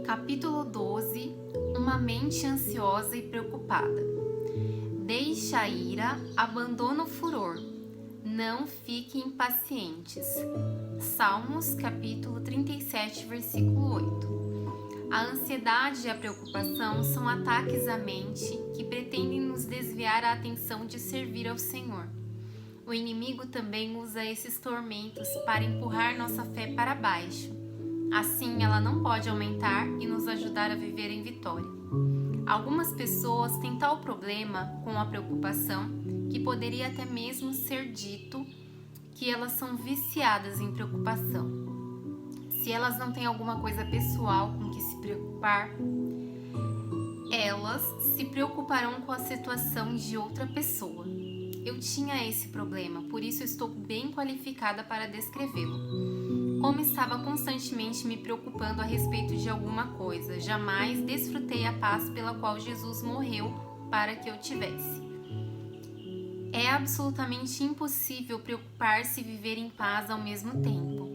Capítulo 12. Uma mente ansiosa e preocupada. Deixa a ira, abandona o furor. Não fiquem impacientes. Salmos, capítulo 37, versículo 8. A ansiedade e a preocupação são ataques à mente que pretendem nos desviar a atenção de servir ao Senhor. O inimigo também usa esses tormentos para empurrar nossa fé para baixo. Assim, ela não pode aumentar e nos ajudar a viver em vitória. Algumas pessoas têm tal problema com a preocupação que poderia até mesmo ser dito que elas são viciadas em preocupação. Se elas não têm alguma coisa pessoal com que se preocupar, elas se preocuparão com a situação de outra pessoa. Eu tinha esse problema, por isso estou bem qualificada para descrevê-lo. Como estava constantemente me preocupando a respeito de alguma coisa, jamais desfrutei a paz pela qual Jesus morreu para que eu tivesse. É absolutamente impossível preocupar-se e viver em paz ao mesmo tempo.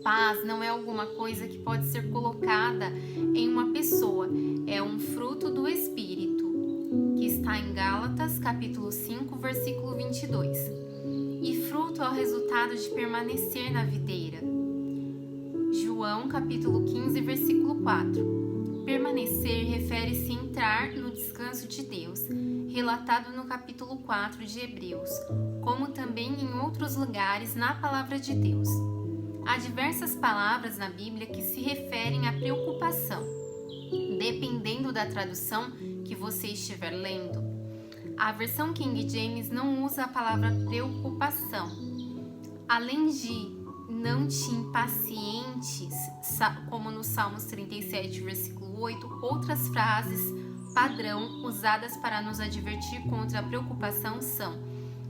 Paz não é alguma coisa que pode ser colocada em uma pessoa, é um fruto do Espírito, que está em Gálatas, capítulo 5, versículo 22. E fruto é o resultado de permanecer na videira. João, capítulo 15, versículo 4. Permanecer refere-se a entrar no descanso de Deus, relatado no capítulo 4 de Hebreus, como também em outros lugares na palavra de Deus. Há diversas palavras na Bíblia que se referem à preocupação, dependendo da tradução que você estiver lendo. A versão King James não usa a palavra preocupação. Além de não te impacientes, como no Salmos 37, versículo 8, outras frases padrão usadas para nos advertir contra a preocupação são: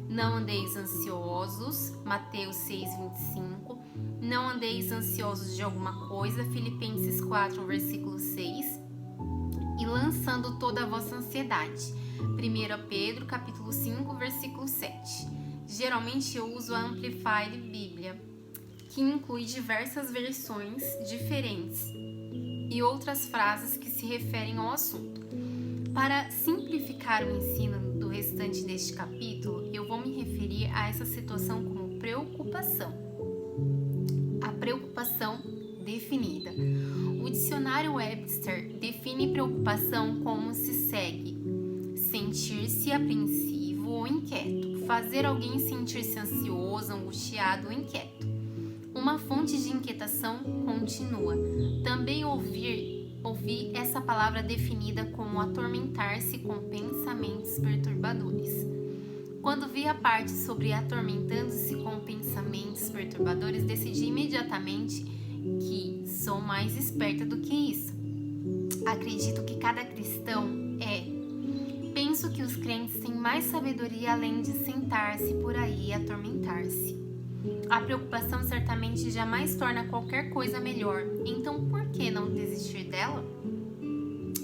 não andeis ansiosos, Mateus 6, 25, não andeis ansiosos de alguma coisa, Filipenses 4, versículo 6, e lançando toda a vossa ansiedade, 1 Pedro, capítulo 5, versículo 7. Geralmente eu uso a Amplified Bíblia, que inclui diversas versões diferentes e outras frases que se referem ao assunto. Para simplificar o ensino do restante deste capítulo, eu vou me referir a essa situação como preocupação. A preocupação definida. O dicionário Webster define preocupação como se segue: sentir-se apreensivo ou inquieto, fazer alguém sentir-se ansioso, angustiado ou inquieto. Uma fonte de inquietação contínua. Também ouvi essa palavra definida como atormentar-se com pensamentos perturbadores. Quando vi a parte sobre atormentando-se com pensamentos perturbadores, decidi imediatamente que sou mais esperta do que isso. Acredito que cada cristão é. Penso que os crentes têm mais sabedoria além de sentar-se por aí e atormentar-se. A preocupação certamente jamais torna qualquer coisa melhor, então por que não desistir dela?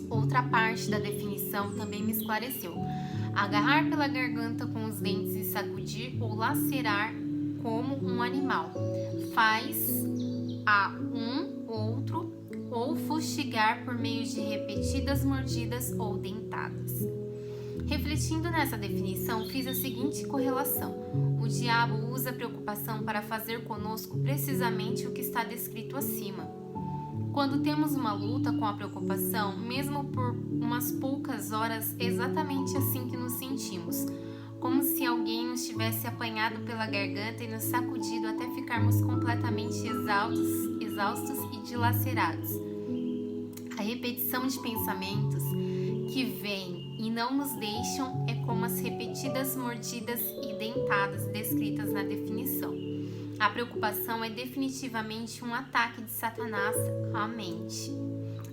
Outra parte da definição também me esclareceu: agarrar pela garganta com os dentes e sacudir ou lacerar como um animal, faz a um outro, ou fustigar por meio de repetidas mordidas ou dentadas. Refletindo nessa definição, fiz a seguinte correlação: o diabo usa a preocupação para fazer conosco precisamente o que está descrito acima. Quando temos uma luta com a preocupação, mesmo por umas poucas horas, é exatamente assim que nos sentimos, como se alguém nos tivesse apanhado pela garganta e nos sacudido até ficarmos completamente exaustos e dilacerados. A repetição de pensamentos que vêm e não nos deixam é como as repetidas mordidas e dentadas descritas na definição. A preocupação é definitivamente um ataque de Satanás à mente.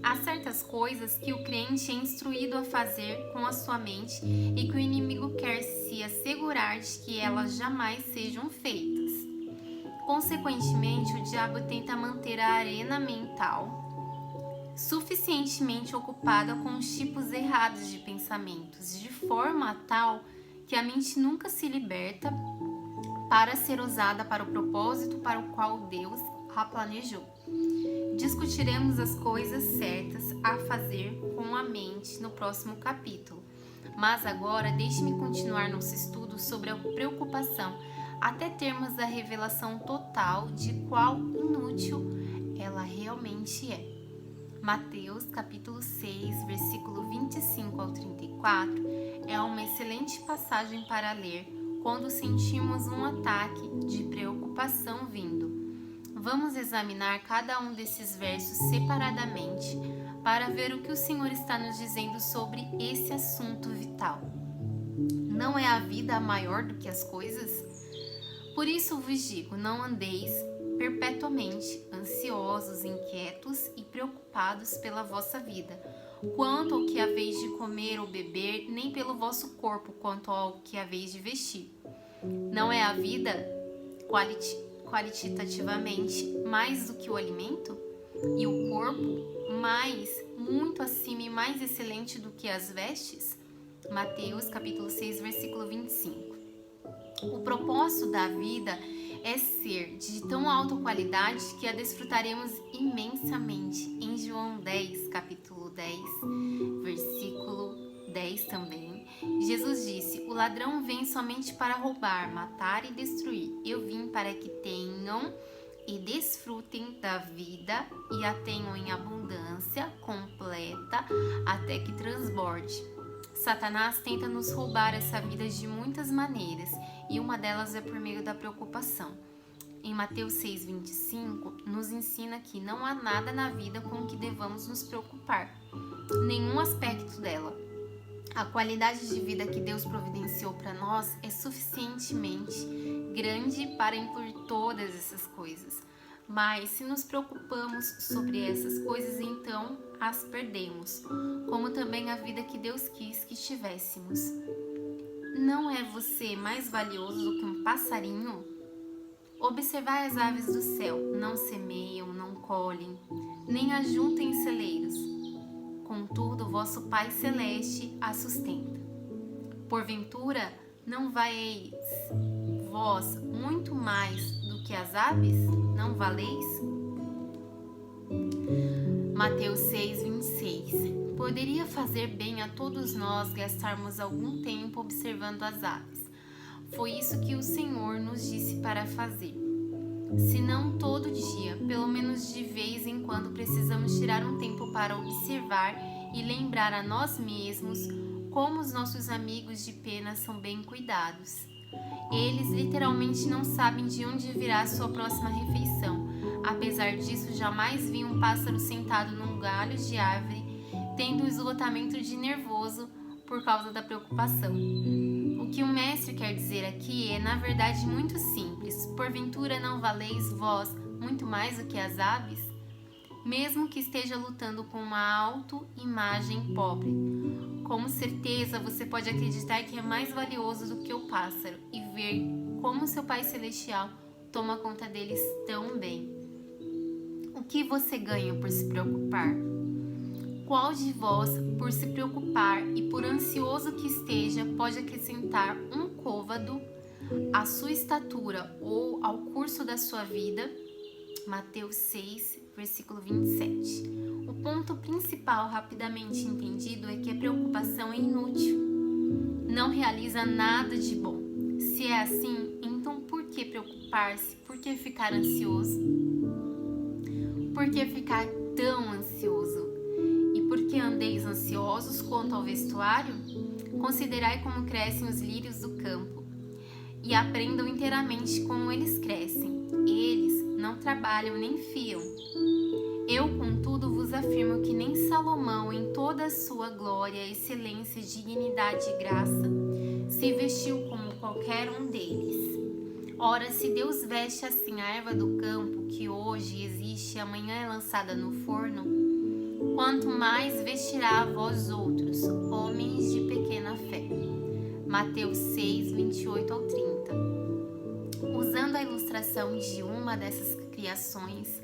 Há certas coisas que o crente é instruído a fazer com a sua mente e que o inimigo quer se assegurar de que elas jamais sejam feitas. Consequentemente, o diabo tenta manter a arena mental suficientemente ocupada com os tipos errados de pensamentos, de forma tal que a mente nunca se liberta para ser usada para o propósito para o qual Deus a planejou. Discutiremos as coisas certas a fazer com a mente no próximo capítulo. Mas agora deixe-me continuar nosso estudo sobre a preocupação até termos a revelação total de quão inútil ela realmente é. Mateus capítulo 6, versículo 25 ao 34 é uma excelente passagem para ler quando sentimos um ataque de preocupação vindo. Vamos examinar cada um desses versos separadamente para ver o que o Senhor está nos dizendo sobre esse assunto vital. Não é a vida maior do que as coisas? Por isso vos digo, não andeis perpetuamente ansiosos, inquietos e preocupados pela vossa vida, quanto ao que haveis de comer ou beber, nem pelo vosso corpo, quanto ao que haveis de vestir. Não é a vida qualitativamente mais do que o alimento? E o corpo muito acima e mais excelente do que as vestes? Mateus capítulo 6, versículo 25. O propósito da vida é ser de tão alta qualidade que a desfrutaremos imensamente. Em João 10, capítulo 10, versículo 10 também, Jesus disse: o ladrão vem somente para roubar, matar e destruir. Eu vim para que tenham e desfrutem da vida e a tenham em abundância completa até que transborde. Satanás tenta nos roubar essa vida de muitas maneiras e uma delas é por meio da preocupação. Em Mateus 6,25, nos ensina que não há nada na vida com que devamos nos preocupar, nenhum aspecto dela. A qualidade de vida que Deus providenciou para nós é suficientemente grande para incluir todas essas coisas. Mas se nos preocupamos sobre essas coisas, então as perdemos, como também a vida que Deus quis que tivéssemos. Não é você mais valioso do que um passarinho? Observai as aves do céu, não semeiam, não colhem, nem ajuntem em celeiros. Contudo, vosso Pai Celeste a sustenta. Porventura, não valéis vós muito mais do que as aves? Não valeis? Mateus 6,26. Poderia fazer bem a todos nós gastarmos algum tempo observando as aves. Foi isso que o Senhor nos disse para fazer. Se não todo dia, pelo menos de vez em quando precisamos tirar um tempo para observar e lembrar a nós mesmos como os nossos amigos de pena são bem cuidados. Eles literalmente não sabem de onde virá a sua próxima refeição. Apesar disso, jamais vi um pássaro sentado num galho de árvore, tendo um esgotamento de nervoso por causa da preocupação. O que o mestre quer dizer aqui é, na verdade, muito simples. Porventura não valeis vós muito mais do que as aves? Mesmo que esteja lutando com uma autoimagem pobre. Com certeza você pode acreditar que é mais valioso do que o pássaro e ver como seu Pai Celestial toma conta deles tão bem. O que você ganha por se preocupar? Qual de vós, por se preocupar e por ansioso que esteja, pode acrescentar um côvado à sua estatura ou ao curso da sua vida? Mateus 6, versículo 27. O ponto principal, rapidamente entendido, é que a preocupação é inútil. Não realiza nada de bom. Se é assim, então por que preocupar-se? Por que ficar ansioso? Por que ficar tão ansioso? E por que andeis ansiosos quanto ao vestuário? Considerai como crescem os lírios do campo e aprendam inteiramente como eles crescem. Eles não trabalham nem fiam. Eu, contudo, vos afirmo que nem Salomão, em toda a sua glória, excelência, dignidade e graça, se vestiu como qualquer um deles. Ora, se Deus veste assim a erva do campo, que hoje existe e amanhã é lançada no forno, quanto mais vestirá a vós outros, homens de pequena fé. Mateus 6, 28 ao 30. Usando a ilustração de uma dessas criações,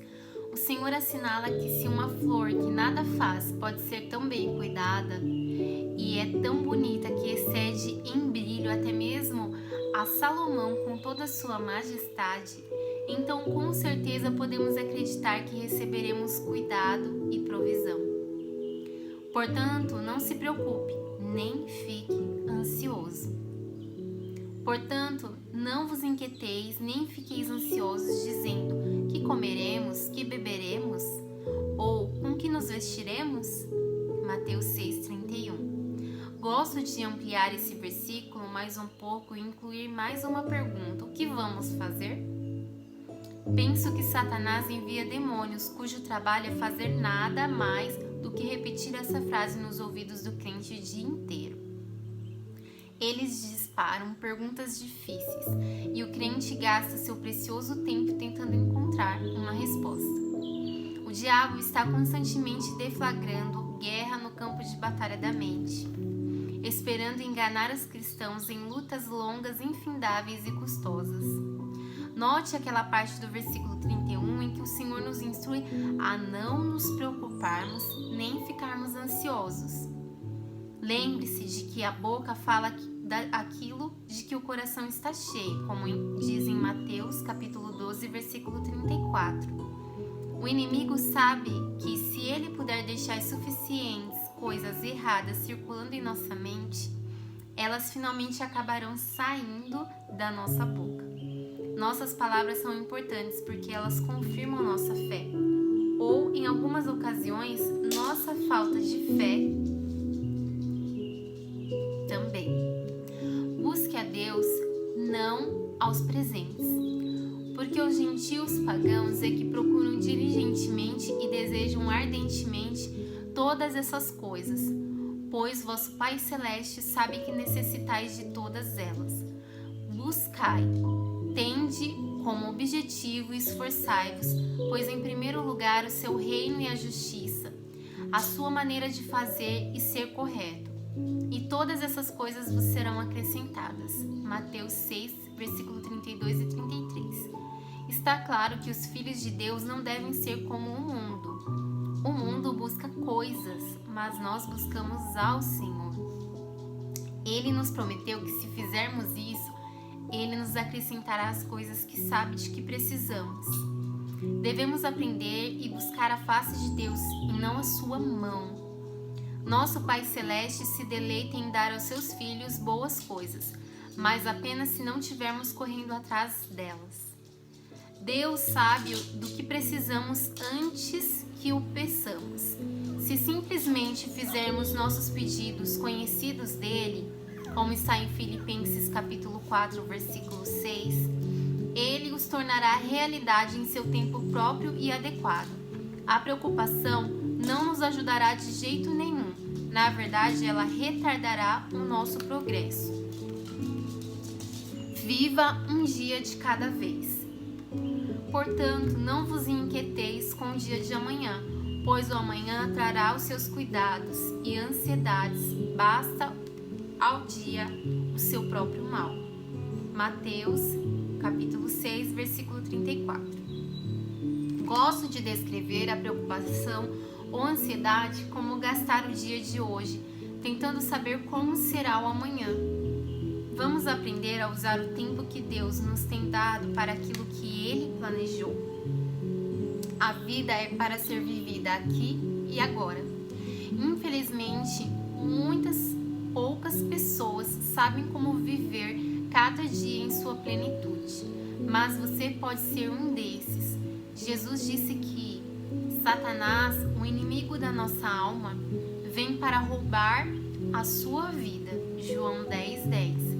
o Senhor assinala que se uma flor que nada faz pode ser tão bem cuidada e é tão bonita que excede em brilho até mesmo a Salomão com toda a sua majestade, então com certeza podemos acreditar que receberemos cuidado e provisão. Portanto, não se preocupe, nem fique ansioso. Portanto, não vos inquieteis, nem fiqueis ansiosos, dizendo: que comeremos, que beberemos? Ou com que nos vestiremos? Mateus 6,31. Gosto de ampliar esse versículo mais um pouco e incluir mais uma pergunta: o que vamos fazer? Penso que Satanás envia demônios cujo trabalho é fazer nada mais do que repetir essa frase nos ouvidos do crente o dia inteiro. Eles disparam perguntas difíceis e o crente gasta seu precioso tempo tentando encontrar uma resposta. O diabo está constantemente deflagrando guerra no campo de batalha da mente, esperando enganar os cristãos em lutas longas, infindáveis e custosas. Note aquela parte do versículo 31 em que o Senhor nos instrui a não nos preocuparmos nem ficarmos ansiosos. Lembre-se de que a boca fala aquilo de que o coração está cheio, como diz em Mateus capítulo 12, versículo 34. O inimigo sabe que se ele puder deixar suficientes coisas erradas circulando em nossa mente, elas finalmente acabarão saindo da nossa boca. Nossas palavras são importantes porque elas confirmam nossa fé, ou, em algumas ocasiões, nossa falta de fé também. Busque a Deus, não aos presentes, porque os gentios pagãos é que procuram diligentemente e desejam ardentemente todas essas coisas, pois vosso Pai Celeste sabe que necessitais de todas elas. Buscai, tende como objetivo e esforçai-vos, pois em primeiro lugar o seu reino e a justiça, a sua maneira de fazer e ser correto, e todas essas coisas vos serão acrescentadas. Mateus 6, versículo 32 e 33. Está claro que os filhos de Deus não devem ser como o mundo. O mundo busca coisas, mas nós buscamos ao Senhor. Ele nos prometeu que se fizermos isso, Ele nos acrescentará as coisas que sabe de que precisamos. Devemos aprender e buscar a face de Deus e não a sua mão. Nosso Pai Celeste se deleita em dar aos seus filhos boas coisas, mas apenas se não estivermos correndo atrás delas. Deus sabe do que precisamos antes que o peçamos. Se simplesmente fizermos nossos pedidos conhecidos dele, como está em Filipenses capítulo 4, versículo 6, ele os tornará realidade em seu tempo próprio e adequado. A preocupação não nos ajudará de jeito nenhum. Na verdade, ela retardará o nosso progresso. Viva um dia de cada vez. Portanto, não vos inquieteis com o dia de amanhã, pois o amanhã trará os seus cuidados e ansiedades. Basta ao dia o seu próprio mal. Mateus, capítulo 6, versículo 34. Gosto de descrever a preocupação ou ansiedade como gastar o dia de hoje, tentando saber como será o amanhã. Vamos aprender a usar o tempo que Deus nos tem dado para aquilo que Ele planejou. A vida é para ser vivida aqui e agora. Infelizmente, poucas pessoas sabem como viver cada dia em sua plenitude, mas você pode ser um desses. Jesus disse que Satanás, o inimigo da nossa alma, vem para roubar a sua vida. João 10:10.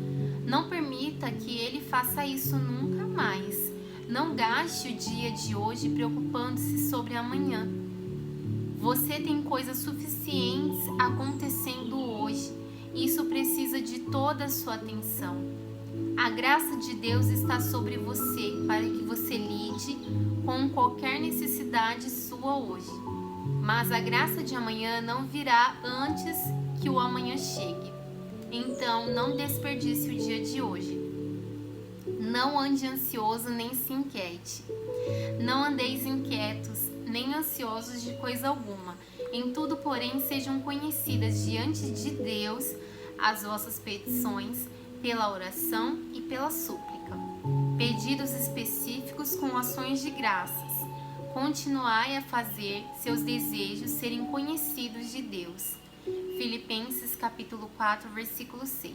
Não permita que ele faça isso nunca mais. Não gaste o dia de hoje preocupando-se sobre amanhã. Você tem coisas suficientes acontecendo hoje. Isso precisa de toda a sua atenção. A graça de Deus está sobre você para que você lide com qualquer necessidade sua hoje. Mas a graça de amanhã não virá antes que o amanhã chegue. Então, não desperdice o dia de hoje. Não ande ansioso nem se inquiete. Não andeis inquietos nem ansiosos de coisa alguma. Em tudo, porém, sejam conhecidas diante de Deus as vossas petições pela oração e pela súplica. Pedidos específicos com ações de graças. Continuai a fazer seus desejos serem conhecidos de Deus. Filipenses capítulo 4, versículo 6.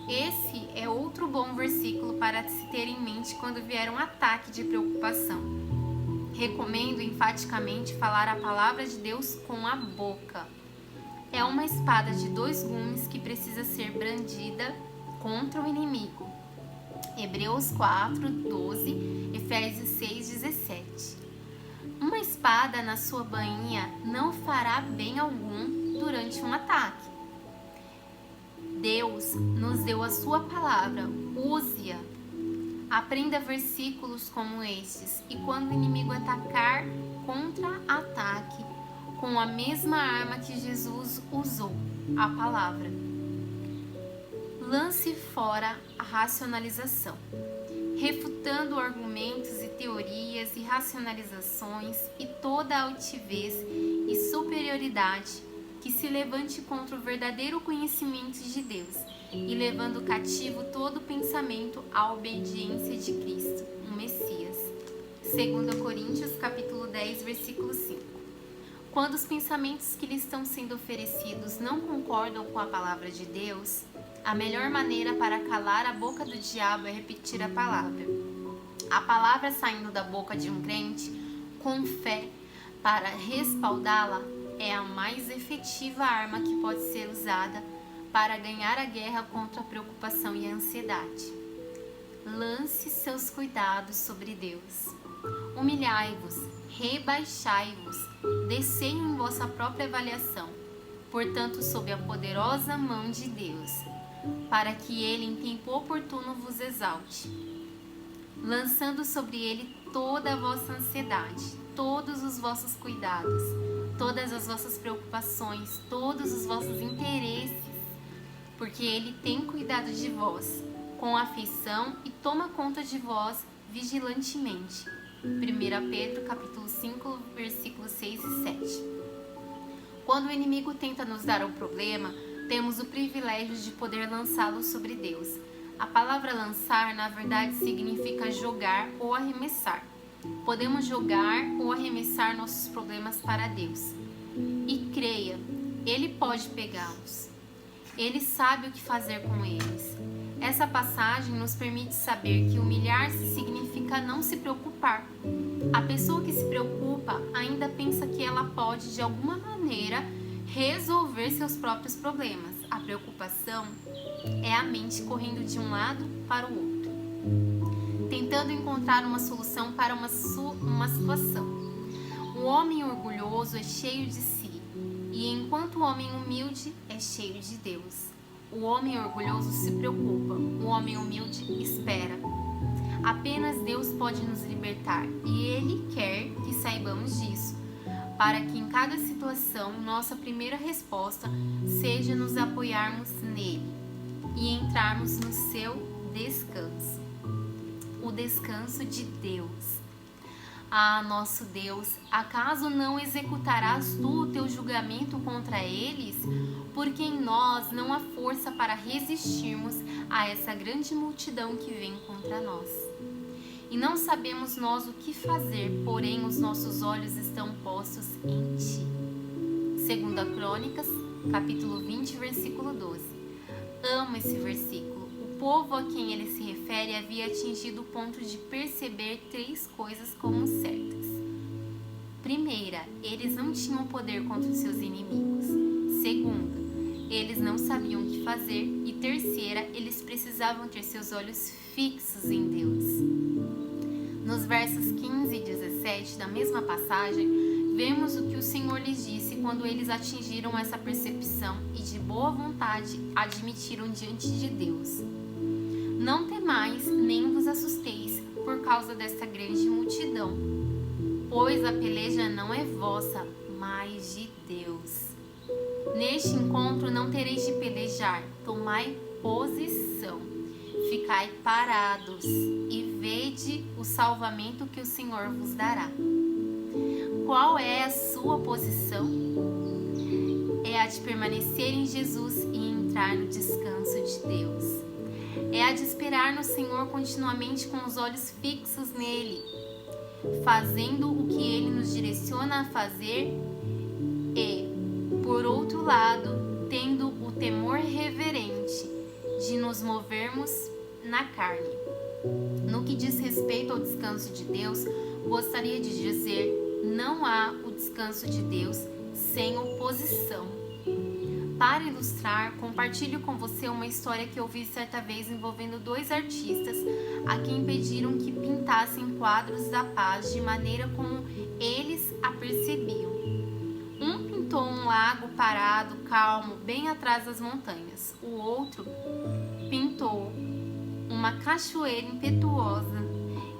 Esse é outro bom versículo para se ter em mente quando vier um ataque de preocupação. Recomendo enfaticamente falar a palavra de Deus com a boca. É uma espada de 2 gumes que precisa ser brandida contra o inimigo. Hebreus 4, 12, Efésios 6, 17. Uma espada na sua bainha não fará bem algum durante um ataque. Deus nos deu a sua palavra, use-a. Aprenda versículos como estes e quando o inimigo atacar, contra-ataque com a mesma arma que Jesus usou, a palavra. Lance fora a racionalização, refutando argumentos e teorias e racionalizações e toda a altivez e superioridade que se levante contra o verdadeiro conhecimento de Deus e levando cativo todo pensamento à obediência de Cristo, o Messias. 2 Coríntios capítulo 10, versículo 5. Quando os pensamentos que lhe estão sendo oferecidos não concordam com a palavra de Deus, a melhor maneira para calar a boca do diabo é repetir a palavra. A palavra saindo da boca de um crente, com fé, para respaldá-la, é a mais efetiva arma que pode ser usada para ganhar a guerra contra a preocupação e a ansiedade. Lance seus cuidados sobre Deus. Humilhai-vos, rebaixai-vos, descei em vossa própria avaliação, portanto sob a poderosa mão de Deus, para que ele em tempo oportuno vos exalte, lançando sobre ele toda a vossa ansiedade, todos os vossos cuidados, todas as vossas preocupações, todos os vossos interesses, porque ele tem cuidado de vós, com afeição e toma conta de vós vigilantemente. 1 Pedro capítulo 5, versículos 6 e 7. Quando o inimigo tenta nos dar um problema, temos o privilégio de poder lançá-lo sobre Deus. A palavra lançar, na verdade, significa jogar ou arremessar. Podemos jogar ou arremessar nossos problemas para Deus. E creia, Ele pode pegá-los. Ele sabe o que fazer com eles. Essa passagem nos permite saber que humilhar-se significa não se preocupar. A pessoa que se preocupa ainda pensa que ela pode, de alguma maneira, resolver seus próprios problemas. A preocupação é a mente correndo de um lado para o outro, tentando encontrar uma solução para uma situação. O homem orgulhoso é cheio de si, e enquanto o homem humilde é cheio de Deus. O homem orgulhoso se preocupa, o homem humilde espera. Apenas Deus pode nos libertar, e Ele quer que saibamos disso, para que em cada situação nossa primeira resposta seja nos apoiarmos nele e entrarmos no seu descanso, o descanso de Deus. Ah, nosso Deus, acaso não executarás tu o teu julgamento contra eles? Porque em nós não há força para resistirmos a essa grande multidão que vem contra nós. E não sabemos nós o que fazer, porém os nossos olhos estão postos em ti. 2 Crônicas, capítulo 20, versículo 12. Amo esse versículo. O povo a quem ele se refere havia atingido o ponto de perceber 3 coisas como certas. Primeira, eles não tinham poder contra os seus inimigos. Segunda, eles não sabiam o que fazer. E terceira, eles precisavam ter seus olhos fixos em Deus. Nos versos 15 e 17 da mesma passagem, vemos o que o Senhor lhes disse quando eles atingiram essa percepção e de boa vontade admitiram diante de Deus. Não temais, nem vos assusteis por causa desta grande multidão, pois a peleja não é vossa, mas de Deus. Neste encontro não tereis de pelejar, tomai posição, ficai parados e vede o salvamento que o Senhor vos dará. Qual é a sua posição? É a de permanecer em Jesus e entrar no descanso de Deus. é a de esperar no Senhor continuamente com os olhos fixos nele, fazendo o que ele nos direciona a fazer e, por outro lado, tendo o temor reverente de nos movermos na carne. No que diz respeito ao descanso de Deus, gostaria de dizer: não há o descanso de Deus sem oposição. Para ilustrar, compartilho com você uma história que ouvi certa vez envolvendo 2 artistas a quem pediram que pintassem quadros da paz de maneira como eles a percebiam. Um pintou um lago parado, calmo, bem atrás das montanhas. O outro pintou uma cachoeira impetuosa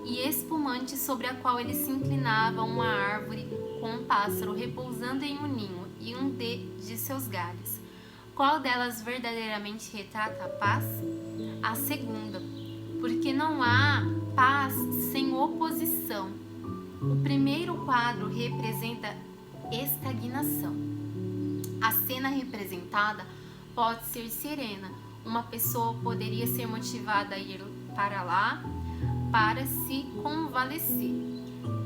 e espumante sobre a qual ele se inclinava uma árvore com um pássaro repousando em um ninho e um de seus galhos. Qual delas verdadeiramente retrata a paz? A segunda, porque não há paz sem oposição. O primeiro quadro representa estagnação. A cena representada pode ser serena. Uma pessoa poderia ser motivada a ir para lá para se convalescer.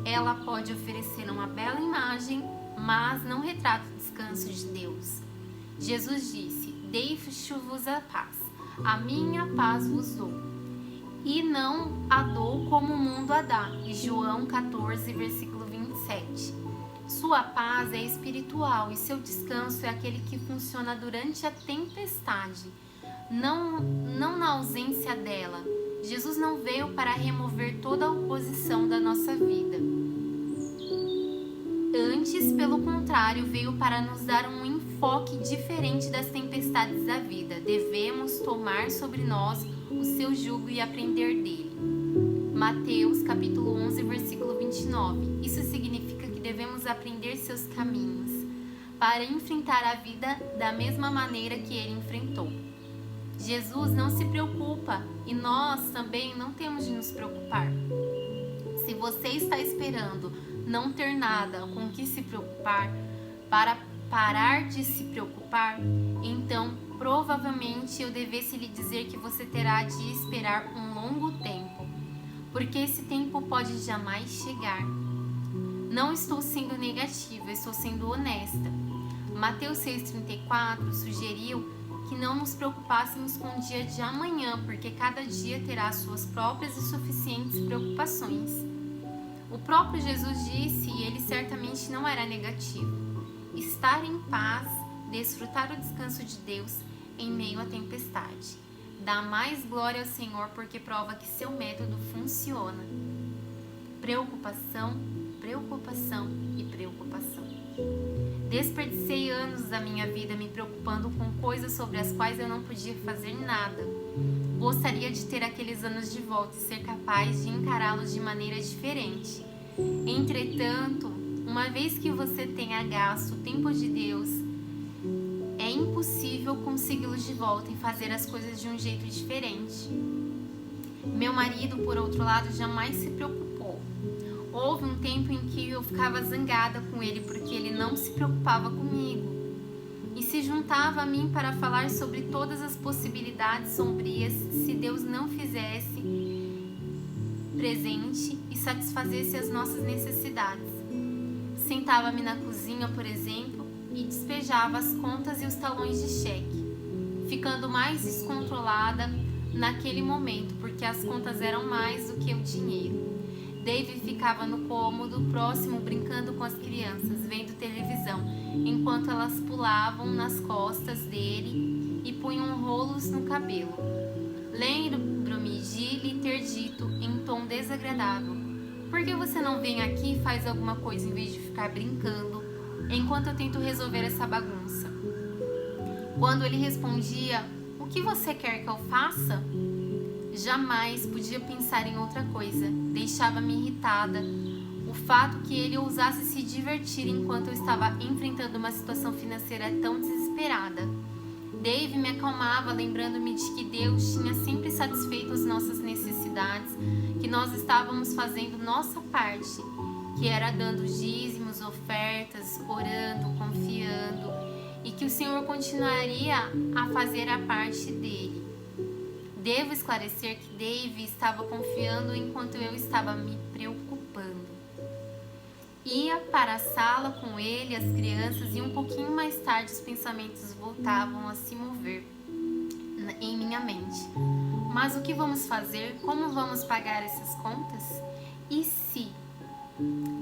Ela pode oferecer uma bela imagem, mas não retrata o descanso de Deus. Jesus disse: deixo-vos a paz, a minha paz vos dou, e não a dou como o mundo a dá. João 14, versículo 27. Sua paz é espiritual e seu descanso é aquele que funciona durante a tempestade, não na ausência dela. Jesus não veio para remover toda a oposição da nossa vida. Antes, pelo contrário, veio para nos dar um enfoque diferente das tempestades da vida. Devemos tomar sobre nós o seu jugo e aprender dele. Mateus capítulo 11, versículo 29. Isso significa que devemos aprender seus caminhos para enfrentar a vida da mesma maneira que ele enfrentou. Jesus não se preocupa e nós também não temos de nos preocupar. Se você está esperando não ter nada com que se preocupar para parar de se preocupar, então provavelmente eu devesse lhe dizer que você terá de esperar um longo tempo, porque esse tempo pode jamais chegar. Não estou sendo negativa, estou sendo honesta. Mateus 6,34 sugeriu que não nos preocupássemos com o dia de amanhã, porque cada dia terá suas próprias e suficientes preocupações. O próprio Jesus disse, e ele certamente não era negativo: estar em paz, desfrutar o descanso de Deus em meio à tempestade. Dá mais glória ao Senhor porque prova que seu método funciona. Preocupação, preocupação e preocupação. Desperdicei anos da minha vida me preocupando com coisas sobre as quais eu não podia fazer nada. Gostaria de ter aqueles anos de volta e ser capaz de encará-los de maneira diferente. Entretanto, uma vez que você tenha gasto o tempo de Deus, é impossível consegui-los de volta e fazer as coisas de um jeito diferente. Meu marido, por outro lado, jamais se preocupou. Houve um tempo em que eu ficava zangada com ele porque ele não se preocupava comigo e se juntava a mim para falar sobre todas as possibilidades sombrias se Deus não fizesse presente e satisfazesse as nossas necessidades. Sentava-me na cozinha, por exemplo, e despejava as contas e os talões de cheque, ficando mais descontrolada naquele momento porque as contas eram mais do que o dinheiro. Dave ficava no cômodo próximo brincando com as crianças, vendo televisão, enquanto elas pulavam nas costas dele e punham rolos no cabelo. Lembro-me de lhe ter dito em tom desagradável: por que você não vem aqui e faz alguma coisa em vez de ficar brincando enquanto eu tento resolver essa bagunça? Quando ele respondia: o que você quer que eu faça? Jamais podia pensar em outra coisa. Deixava-me irritada o fato que ele ousasse se divertir enquanto eu estava enfrentando uma situação financeira tão desesperada. Dave me acalmava, lembrando-me de que Deus tinha sempre satisfeito as nossas necessidades, que nós estávamos fazendo nossa parte, que era dando dízimos, ofertas, orando, confiando, e que o Senhor continuaria a fazer a parte dele. Devo esclarecer que Dave estava confiando enquanto eu estava me preocupando. Ia para a sala com ele, as crianças, e um pouquinho mais tarde os pensamentos voltavam a se mover em minha mente. Mas o que vamos fazer? Como vamos pagar essas contas? E se?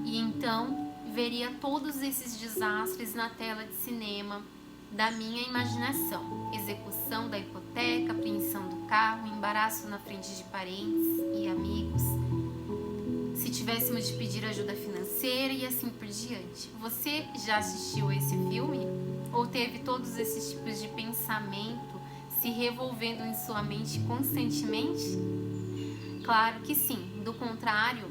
E então veria todos esses desastres na tela de cinema da minha imaginação: execução da hipoteca, apreensão do carro, embaraço na frente de parentes e amigos, se tivéssemos de pedir ajuda financeira e assim por diante. Você já assistiu esse filme? Ou teve todos esses tipos de pensamento se revolvendo em sua mente constantemente? Claro que sim, do contrário,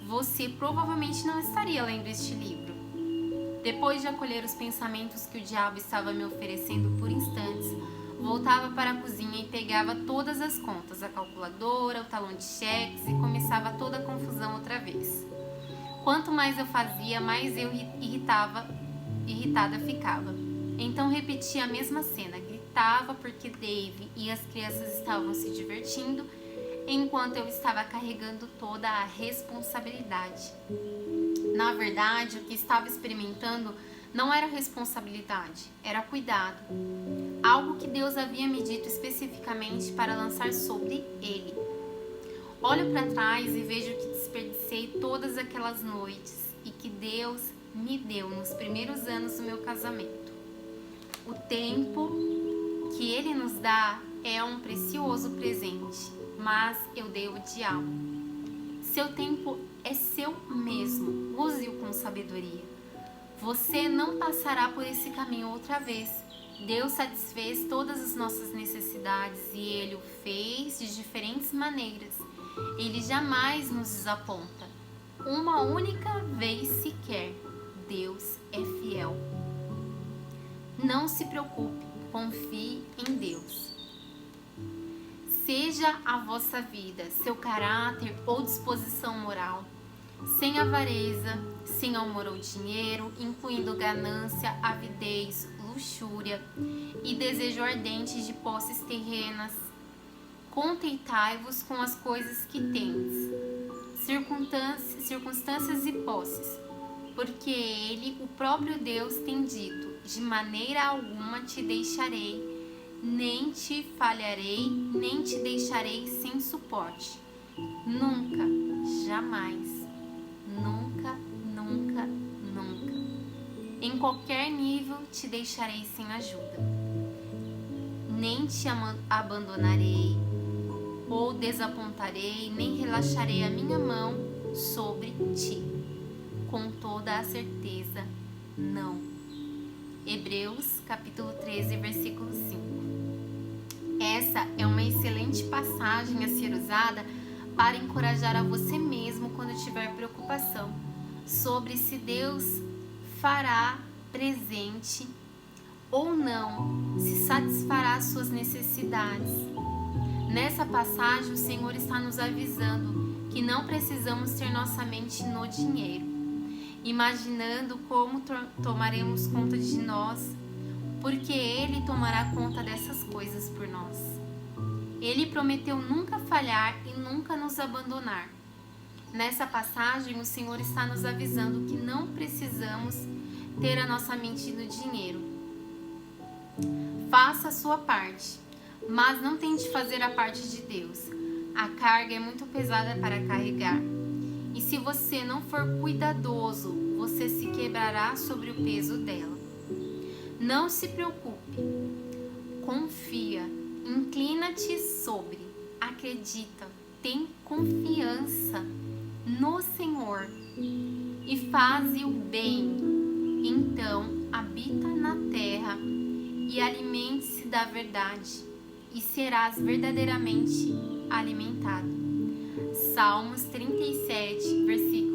você provavelmente não estaria lendo este livro. Depois de acolher os pensamentos que o diabo estava me oferecendo por instantes, voltava para a cozinha e pegava todas as contas, a calculadora, o talão de cheques, e começava toda a confusão outra vez. Quanto mais eu fazia, mais eu irritada ficava. Então repetia a mesma cena, gritava porque Dave e as crianças estavam se divertindo, enquanto eu estava carregando toda a responsabilidade. Na verdade, o que estava experimentando não era responsabilidade, era cuidado. Algo que Deus havia me dito especificamente para lançar sobre ele. Olho para trás e vejo que desperdicei todas aquelas noites e que Deus me deu nos primeiros anos do meu casamento. O tempo que Ele nos dá é um precioso presente, mas eu dei o diabo. Seu tempo é seu mesmo, use-o com sabedoria. Você não passará por esse caminho outra vez. Deus satisfez todas as nossas necessidades e Ele o fez de diferentes maneiras. Ele jamais nos desaponta. Uma única vez sequer. Deus é fiel. Não se preocupe, confie em Deus. Seja a vossa vida, seu caráter ou disposição moral, sem avareza, sem amor ao dinheiro, incluindo ganância, avidez, luxúria e desejo ardente de posses terrenas. Contentai-vos com as coisas que tendes, circunstâncias e posses, porque Ele, o próprio Deus, tem dito: de maneira alguma te deixarei, nem te falharei, nem te deixarei sem suporte. Nunca, jamais, nunca, nunca, nunca. Em qualquer nível te deixarei sem ajuda. Nem te abandonarei ou desapontarei, nem relaxarei a minha mão sobre ti. Com toda a certeza, não. Hebreus capítulo 13, versículo 5. Essa é uma excelente passagem a ser usada para encorajar a você mesmo quando tiver preocupação sobre se Deus fará presente ou não, se satisfará suas necessidades. Nessa passagem, o Senhor está nos avisando que não precisamos ter nossa mente no dinheiro, imaginando como tomaremos conta de nós, porque Ele tomará conta dessas coisas por nós. Ele prometeu nunca falhar e nunca nos abandonar. Nessa passagem, o Senhor está nos avisando que não precisamos ter a nossa mente no dinheiro. Faça a sua parte, mas não tente fazer a parte de Deus. A carga é muito pesada para carregar. E se você não for cuidadoso, você se quebrará sobre o peso dela. Não se preocupe. Confia. Inclina-te sobre. Acredita. Tem confiança no Senhor. E faze o bem. Então, habita na terra e alimente-se da verdade. E serás verdadeiramente alimentado. Salmos 37, versículo